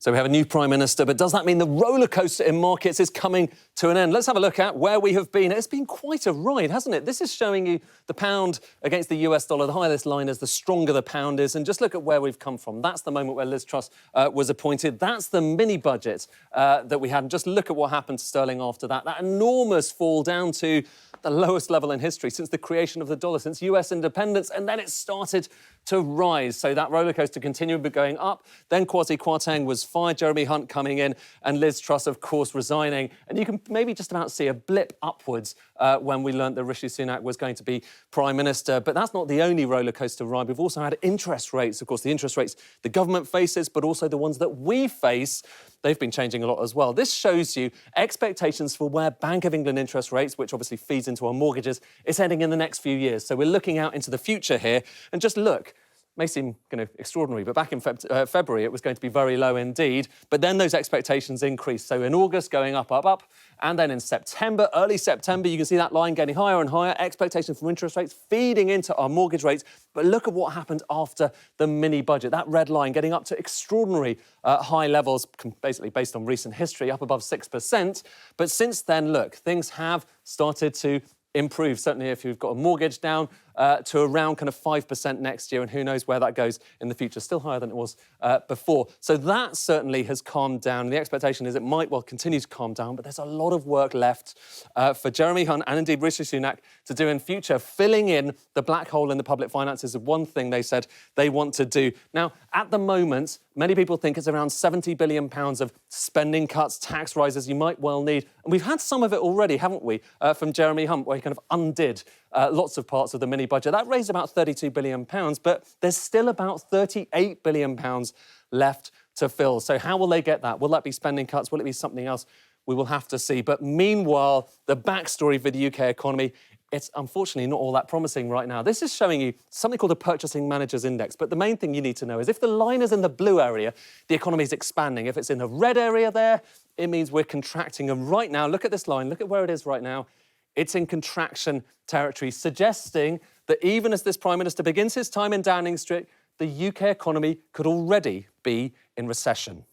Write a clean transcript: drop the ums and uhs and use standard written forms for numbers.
So we have a new Prime Minister, but does that mean the rollercoaster in markets is coming to an end? Let's have a look at where we have been. It's been quite a ride, hasn't it? This is showing you the pound against the US dollar. The higher this line is, the stronger the pound is. And just look at where we've come from. That's the moment where Liz Truss was appointed. That's the mini-budget that we had. And just look at what happened to sterling after that. That enormous fall down to the lowest level in history since the creation of the dollar, since US independence. And then it started to rise. So that rollercoaster continued going up. Then Kwasi Kwarteng was fired, Jeremy Hunt coming in, and Liz Truss, of course, resigning. And you can maybe just about see a blip upwards when we learnt that Rishi Sunak was going to be Prime Minister. But that's not the only rollercoaster ride. We've also had interest rates. Of course, the interest rates the government faces, but also the ones that we face. They've been changing a lot as well. This shows you expectations for where Bank of England interest rates, which obviously feeds into our mortgages, is heading in the next few years. So we're looking out into the future here. And just look, may seem extraordinary, but back in February, it was going to be very low indeed. But then those expectations increased. So in August, going up, up, up. And then in September, early September, you can see that line getting higher and higher. Expectations from interest rates feeding into our mortgage rates. But look at what happened after the mini-budget. That red line getting up to extraordinary high levels, basically based on recent history, up above 6%. But since then, look, things have started to improve, certainly if you've got a mortgage down to around kind of 5% next year, and who knows where that goes in the future, still higher than it was before. So that certainly has calmed down. And the expectation is it might well continue to calm down, but there's a lot of work left for Jeremy Hunt and indeed Rishi Sunak to do in future. Filling in the black hole in the public finances is one thing they said they want to do. Now, at the moment, many people think it's around £70 billion of spending cuts, tax rises you might well need. And we've had some of it already, haven't we, from Jeremy Hunt, where he kind of undid lots of parts of the mini-budget. That raised about £32 billion, but there's still about £38 billion left to fill. So how will they get that? Will that be spending cuts? Will it be something else? We will have to see. But meanwhile, the backstory for the UK economy, it's unfortunately not all that promising right now. This is showing you something called the Purchasing Managers Index. But the main thing you need to know is if the line is in the blue area, the economy is expanding. If it's in the red area there, it means we're contracting. And right now, look at this line. Look at where it is right now. It's in contraction territory, suggesting that even as this Prime Minister begins his time in Downing Street, the UK economy could already be in recession.